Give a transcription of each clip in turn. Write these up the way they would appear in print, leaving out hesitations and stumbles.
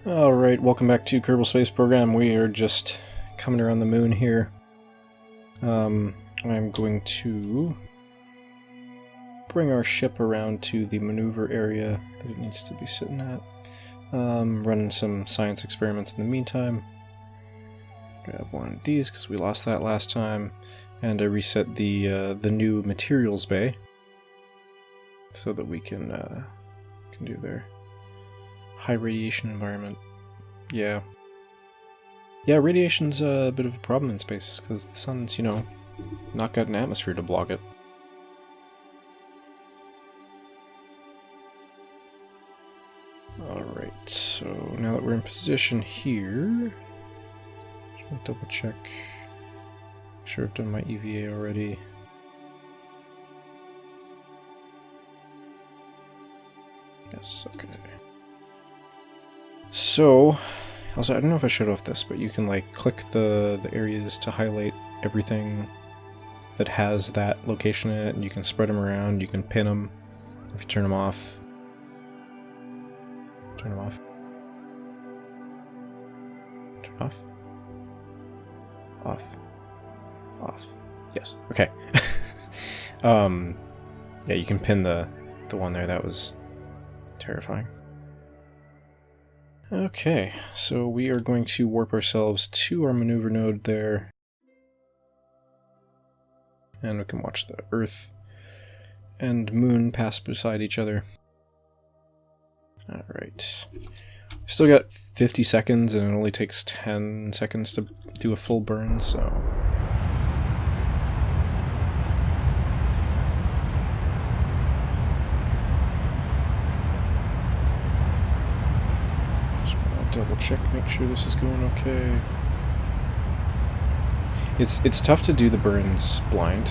Alright, welcome back to Kerbal Space Program. We are just coming around the moon here. I'm going to bring our ship around to the maneuver area that it needs to be sitting at. Running some science experiments in the meantime. Grab one of these because we lost that last time. And I reset the new materials bay so that we can do their high radiation environment. Yeah, radiation's a bit of a problem in space because the sun's, you know, not got an atmosphere to block it. Alright, so now that we're in position here, just want to double check. Sure, I've done my EVA already. Yes, okay. So, also, I don't know if I showed off this, but you can like click the areas to highlight everything that has that location in it, and you can spread them around, you can pin them if you turn them off. Turn them off. Turn off. Off. Off. Yes. Okay. Yeah, you can pin the one there. That was terrifying. Okay, so we are going to warp ourselves to our maneuver node there. And we can watch the Earth and Moon pass beside each other. Alright. Still got 50 seconds, and it only takes 10 seconds to do a full burn, so... double check, make sure this is going okay. It's tough to do the burns blind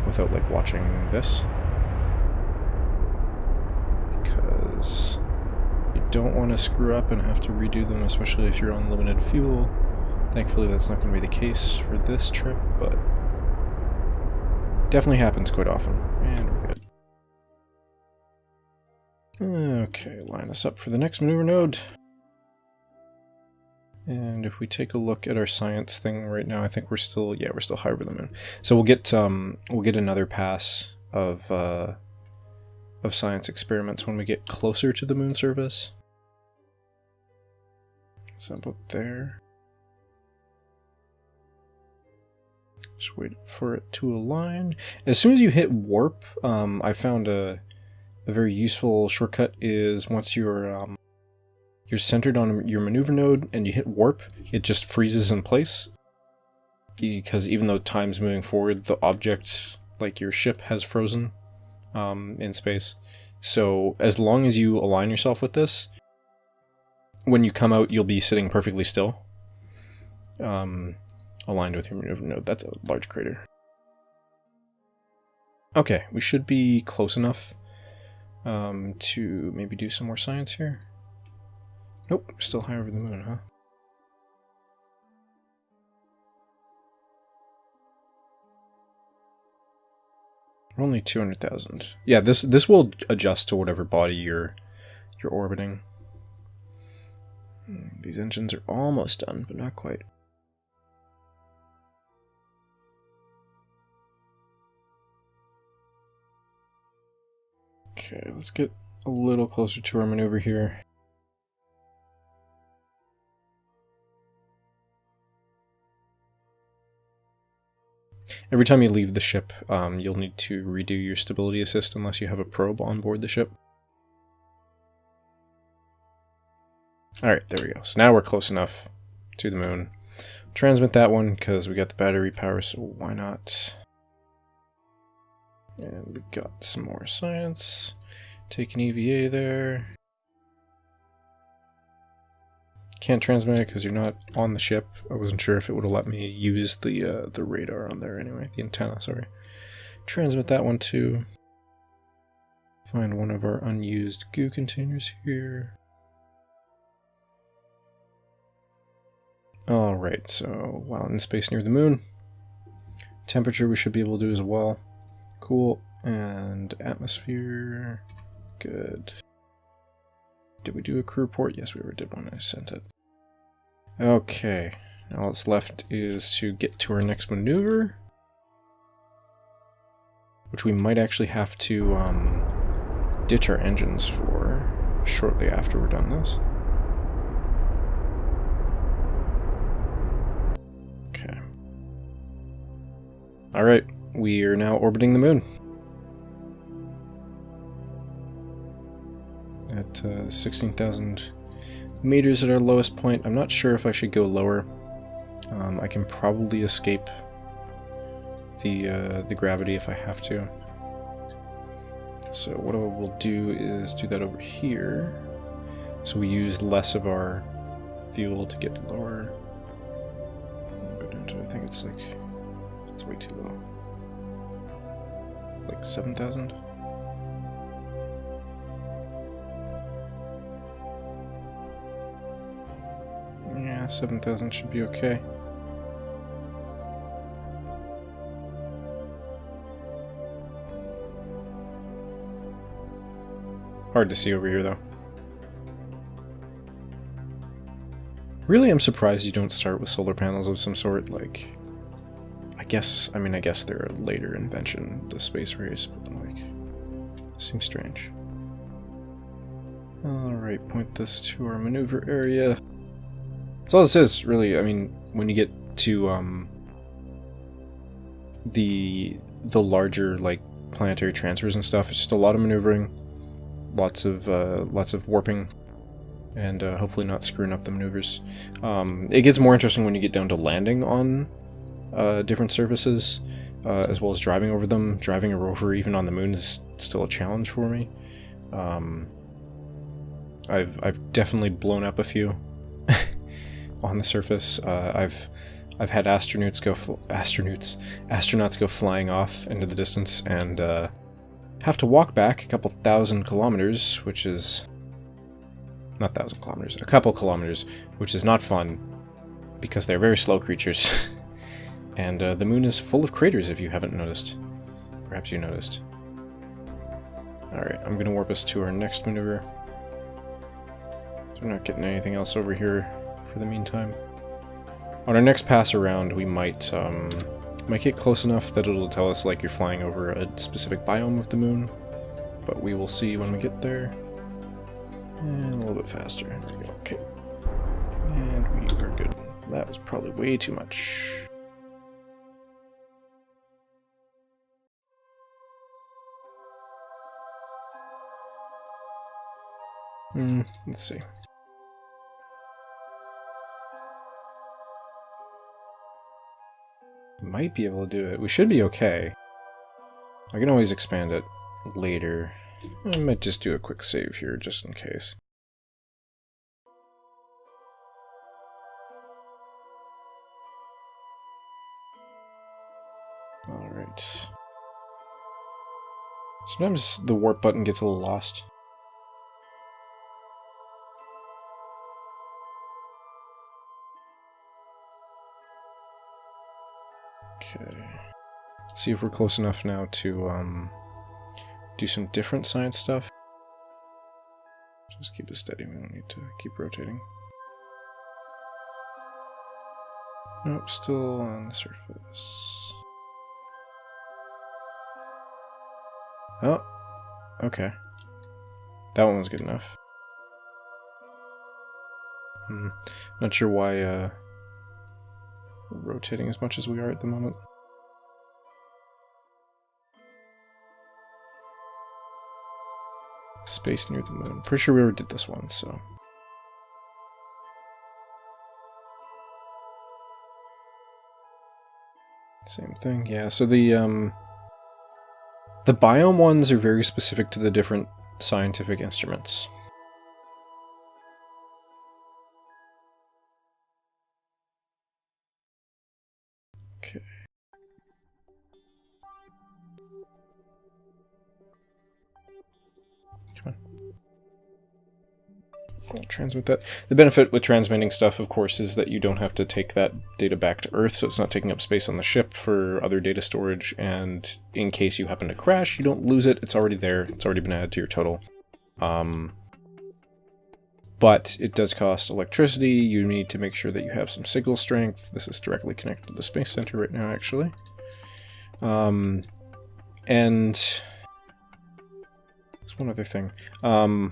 without like watching this, because you don't want to screw up and have to redo them, especially if you're on limited fuel. Thankfully that's not going to be the case for this trip, but definitely happens quite often. And we're good. Okay, line us up for the next maneuver node. And if we take a look at our science thing right now, I think we're still high over the moon. So we'll get another pass of science experiments when we get closer to the moon surface. So about there. Just wait for it to align. As soon as you hit warp, I found a very useful shortcut is once you're centered on your maneuver node and you hit warp, it just freezes in place. Because even though time's moving forward, the object, like your ship, has frozen in space. So as long as you align yourself with this, when you come out, you'll be sitting perfectly still, aligned with your maneuver node. That's a large crater. Okay, we should be close enough to maybe do some more science here. Nope, still high over the moon, huh? We're only 200,000. Yeah, this will adjust to whatever body you're orbiting. These engines are almost done, but not quite. Okay, let's get a little closer to our maneuver here. Every time you leave the ship, you'll need to redo your stability assist unless you have a probe on board the ship. Alright, there we go. So now we're close enough to the moon. Transmit that one because we got the battery power, so why not? And we got some more science. Take an EVA there. Can't transmit it because you're not on the ship. I wasn't sure if it would have let me use the radar on there anyway. The antenna, sorry. Transmit that one too. Find one of our unused goo containers here. Alright, so while in space near the moon, temperature we should be able to do as well. Cool. And atmosphere. Good. Did we do a crew report? Yes, we already did one. I sent it. Okay. Now all that's left is to get to our next maneuver, which we might actually have to ditch our engines for shortly after we're done this. Okay. Alright, we are now orbiting the moon. At 16,000 meters at our lowest point. I'm not sure if I should go lower. I can probably escape the gravity if I have to. So what I will do is do that over here, so we use less of our fuel to get lower. Go down to, I think it's like, it's way too low. Like 7,000? Yeah, 7,000 should be okay. Hard to see over here, though. Really, I'm surprised you don't start with solar panels of some sort, like... I guess they're a later invention, the space race, but, like... seems strange. Alright, point this to our maneuver area. That's all this is, really. I mean, when you get to, the larger, like, planetary transfers and stuff, it's just a lot of maneuvering. Lots of warping, and hopefully not screwing up the maneuvers. It gets more interesting when you get down to landing on different surfaces, as well as driving over them. Driving a rover even on the moon is still a challenge for me. I've definitely blown up a few on the surface. I've had astronauts go flying off into the distance and have to walk back a couple thousand kilometers, which is not 1,000 kilometers, a couple kilometers, which is not fun because they're very slow creatures. And the moon is full of craters, if you haven't noticed. Perhaps you noticed. Alright, I'm going to warp us to our next maneuver. So we're not getting anything else over here for the meantime. On our next pass around, we might get close enough that it'll tell us like you're flying over a specific biome of the moon, but we will see when we get there. And a little bit faster. There we go. Okay. And we are good. That was probably way too much. Let's see. Might be able to do it. We should be okay. I can always expand it later. I might just do a quick save here, just in case. Alright. Sometimes the warp button gets a little lost. Okay. See if we're close enough now to do some different science stuff. Just keep it steady, we don't need to keep rotating. Nope, still on the surface. Oh, okay. That one was good enough. Not sure why we're rotating as much as we are at the moment. Space near the moon. Pretty sure we already did this one, so... Same thing, yeah. So the biome ones are very specific to the different scientific instruments. Okay. Come on. I'll transmit that. The benefit with transmitting stuff, of course, is that you don't have to take that data back to Earth, so it's not taking up space on the ship for other data storage, and in case you happen to crash, you don't lose it. It's already there. It's already been added to your total. but it does cost electricity. You need to make sure that you have some signal strength. This is directly connected to the Space Center right now, actually. And there's one other thing. The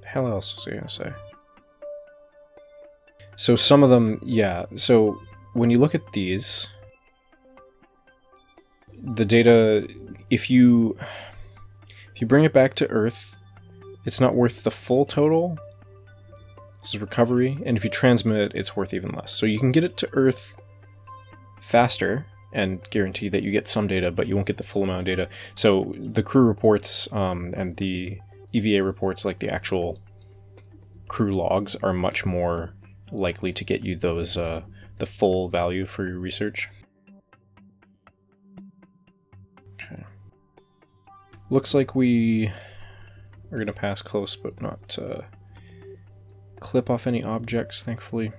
hell else was I gonna say? So some of them, yeah. So when you look at these, the data, if you bring it back to Earth, it's not worth the full total. This is recovery, and if you transmit it, it's worth even less. So you can get it to Earth faster and guarantee that you get some data, but you won't get the full amount of data. So the crew reports and the EVA reports, like the actual crew logs, are much more likely to get you those the full value for your research. Okay. Looks like we are going to pass close, but not clip off any objects, thankfully.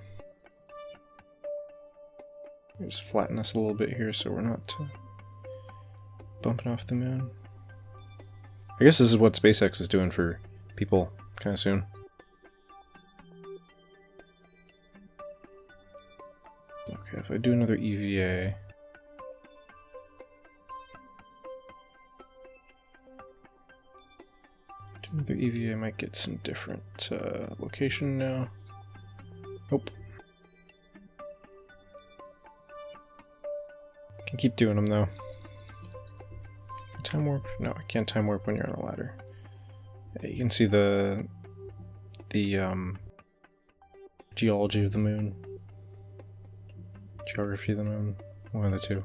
Just flatten this a little bit here so we're not bumping off the moon. I guess this is what SpaceX is doing for people kind of soon. Okay, if I do another EVA... Another EVA might get some different location now. Nope. Can keep doing them though. Time warp? No, I can't time warp when you're on a ladder. Yeah, you can see the geology of the moon, geography of the moon. One of the two.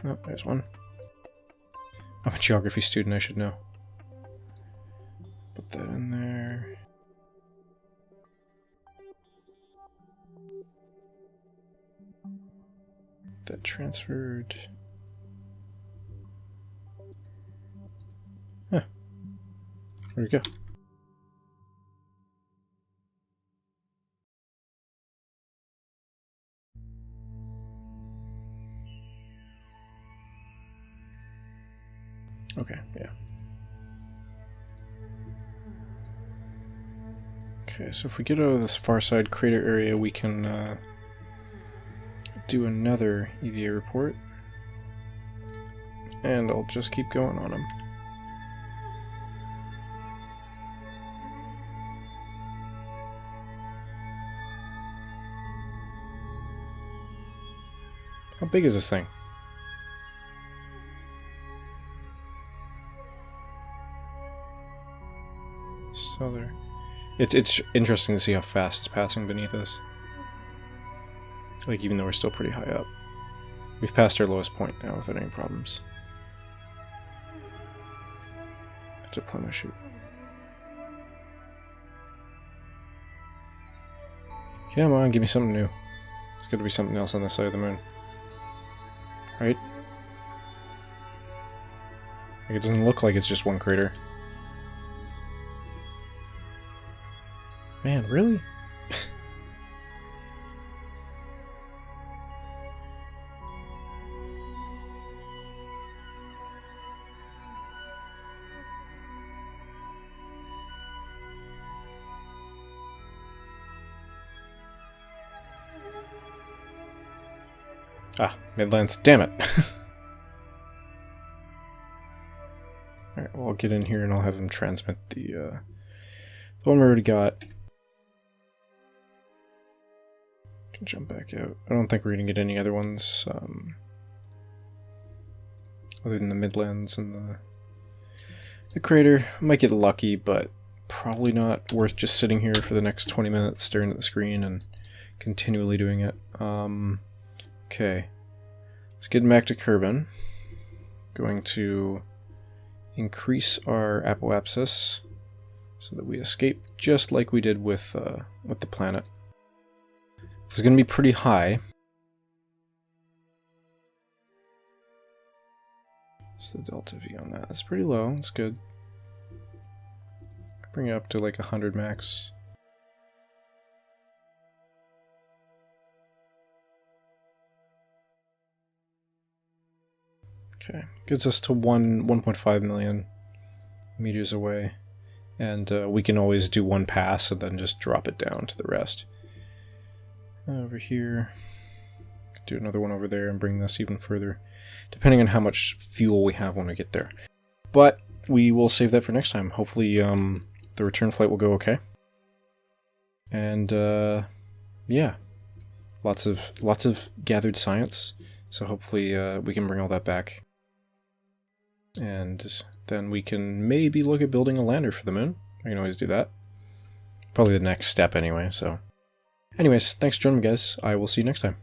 Oh, there's one. I'm a geography student, I should know. Put that in there. That transferred. Huh. Where'd it go? Okay, yeah. Okay, so if we get out of this far side crater area, we can do another EVA report. And I'll just keep going on them. How big is this thing? So there. It's interesting to see how fast it's passing beneath us. Like, even though we're still pretty high up. We've passed our lowest point now without any problems. Deploy my chute. Come on, give me something new. It's got to be something else on this side of the moon. Right? Like, it doesn't look like it's just one crater. Man, really? Ah, Midlands. Damn it. Alright, well, I'll get in here and I'll have him transmit the one we already got. Can jump back out. I don't think we're going to get any other ones other than the Midlands and the crater. Might get lucky, but probably not worth just sitting here for the next 20 minutes staring at the screen and continually doing it. Okay, let's get back to Kerbin. Going to increase our apoapsis so that we escape just like we did with the planet. It's going to be pretty high. What's the delta V on that? That's pretty low. That's good. Bring it up to like 100 max. Okay, gets us to 1.5 million. meters away. And we can always do one pass and then just drop it down to the rest. Over here. Do another one over there and bring this even further, depending on how much fuel we have when we get there. But we will save that for next time. Hopefully the return flight will go okay. And yeah, lots of gathered science. So hopefully we can bring all that back. And then we can maybe look at building a lander for the moon. I can always do that. Probably the next step anyway, so. Anyways, thanks for joining me, guys. I will see you next time.